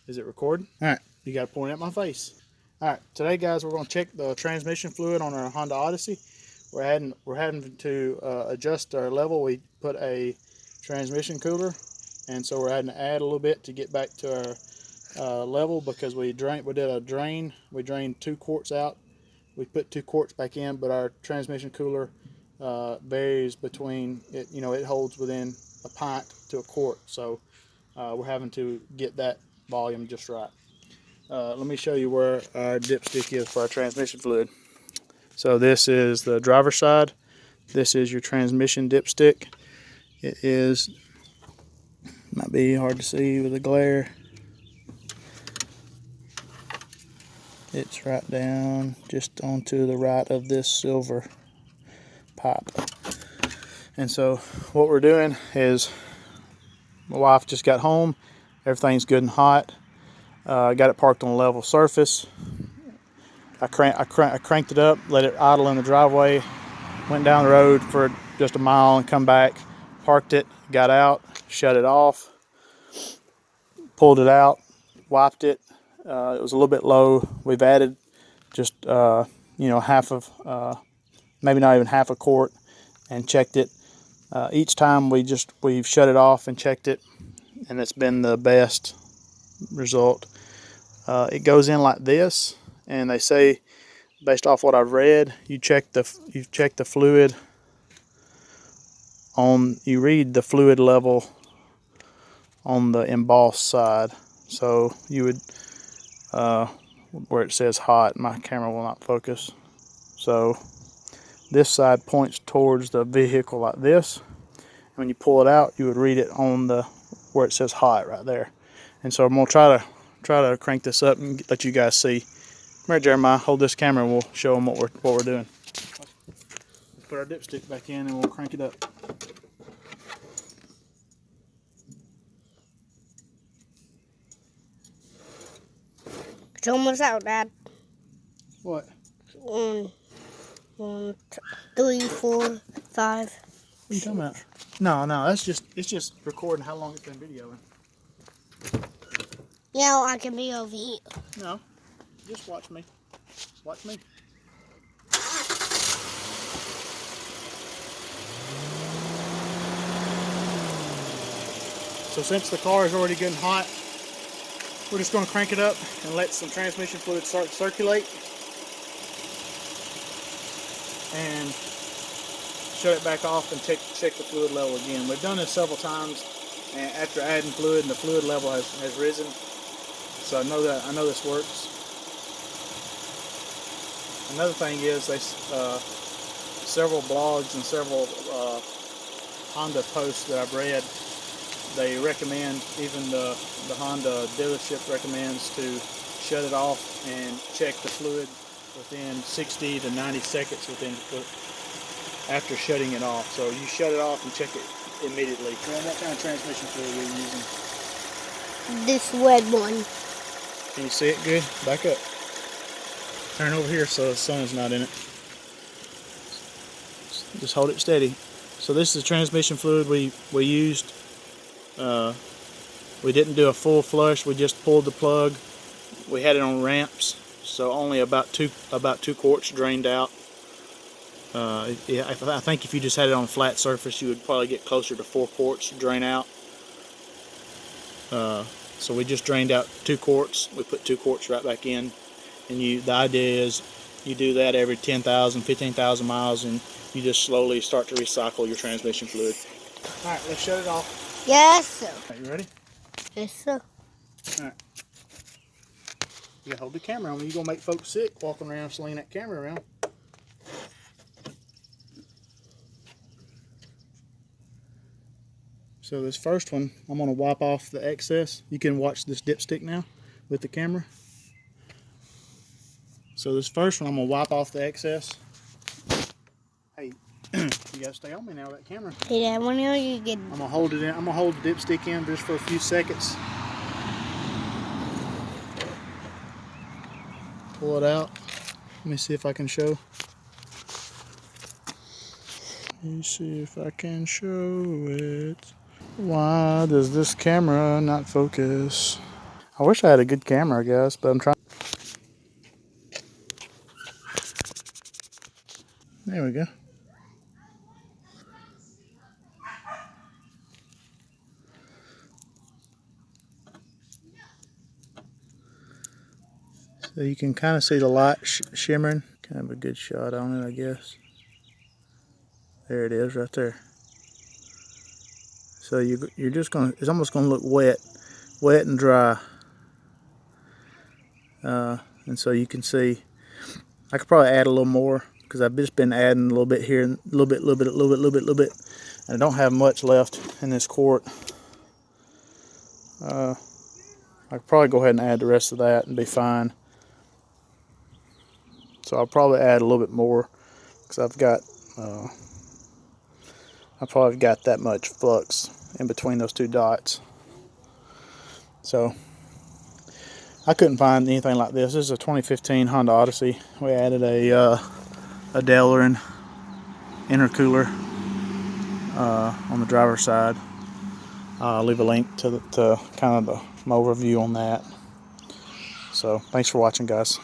Is it recording? All right, you got to point at my face. All right, today, guys, we're going to check the transmission fluid on our Honda Odyssey. We're having to adjust our level. We put a transmission cooler, and so we're having to add a little bit to get back to our level because we did a drain. We drained 2 quarts out. We put 2 quarts back in, but our transmission cooler varies between it. You know, it holds within a pint to a quart, so we're having to get that volume just right. Let me show you where our dipstick is for our transmission fluid. So this is the driver's side. This is your transmission dipstick. It is, might be hard to see with the glare. It's right down just onto the right of this silver pipe. And so what we're doing is, my wife just got home. Everything's good and hot. Got it parked on a level surface. I cranked it up, let it idle in the driveway, went down the road for just a mile and come back, parked it, got out, shut it off, pulled it out, wiped it. It was a little bit low. We've added just half of, maybe not even half a quart, and checked it. Each time we've shut it off and checked it, and it's been the best result. It goes in like this, and they say, based off what I've read, you check the fluid on, you read the fluid level on the embossed side. So you would, where it says hot, my camera will not focus. So this side points towards the vehicle like this. When you pull it out, you would read it on the where it says hot right there. And so I'm gonna try to crank this up and let you guys see. Come here, Jeremiah, hold this camera and we'll show them what we're doing. Let's put our dipstick back in and we'll crank it up. It's almost out, Dad. What? 1, 3, 4, 5. What are you talking about? No, it's just recording how long it's been videoing. Yeah, I can be over here. No, just watch me. Watch me. So since the car is already getting hot, we're just going to crank it up and let some transmission fluid start to circulate. And shut it back off and check the fluid level again. We've done this several times, and after adding fluid, and the fluid level has risen. So I know this works. Another thing is, several blogs and several Honda posts that I've read, they recommend, even the Honda dealership recommends, to shut it off and check the fluid within 60 to 90 seconds after shutting it off. So you shut it off and check it immediately. What kind of transmission fluid are you using? This red one. Can you see it good? Back up. Turn over here so the sun is not in it. Just hold it steady. So this is the transmission fluid we used. We didn't do a full flush. We just pulled the plug. We had it on ramps, so only about two quarts drained out. I think if you just had it on a flat surface, you would probably get closer to 4 quarts drain out. So we just drained out 2 quarts. We put 2 quarts right back in, and the idea is you do that every 10,000, 15,000 miles, and you just slowly start to recycle your transmission fluid. All right, let's shut it off. Yes, sir. Are you ready? Yes, sir. All right. You gotta hold the camera on. You're gonna make folks sick walking around slinging that camera around. So this first one, I'm gonna wipe off the excess. You can watch this dipstick now with the camera. So this first one, I'm gonna wipe off the excess. Hey, you gotta stay on me now with that camera. Hey, Dad, when are you getting? I'm gonna hold it in. I'm gonna hold the dipstick in just for a few seconds. Pull it out. Let me see if I can show. Let me see if I can show it. Why does this camera not focus? I wish I had a good camera, guys, but I'm trying. There we go. So you can kind of see the light shimmering. Kind of a good shot on it, I guess. There it is right there. So you're just gonna, it's almost gonna look wet and dry. And so you can see, I could probably add a little more because I've just been adding a little bit here, a little bit, and I don't have much left in this quart. I could probably go ahead and add the rest of that and be fine. So I'll probably add a little bit more because I've got, I probably got that much flux in between those two dots. So I couldn't find anything like this. This is a 2015 Honda Odyssey. We added a delran intercooler on the driver's side. I'll leave a link to kind of my overview on that. So thanks for watching, guys.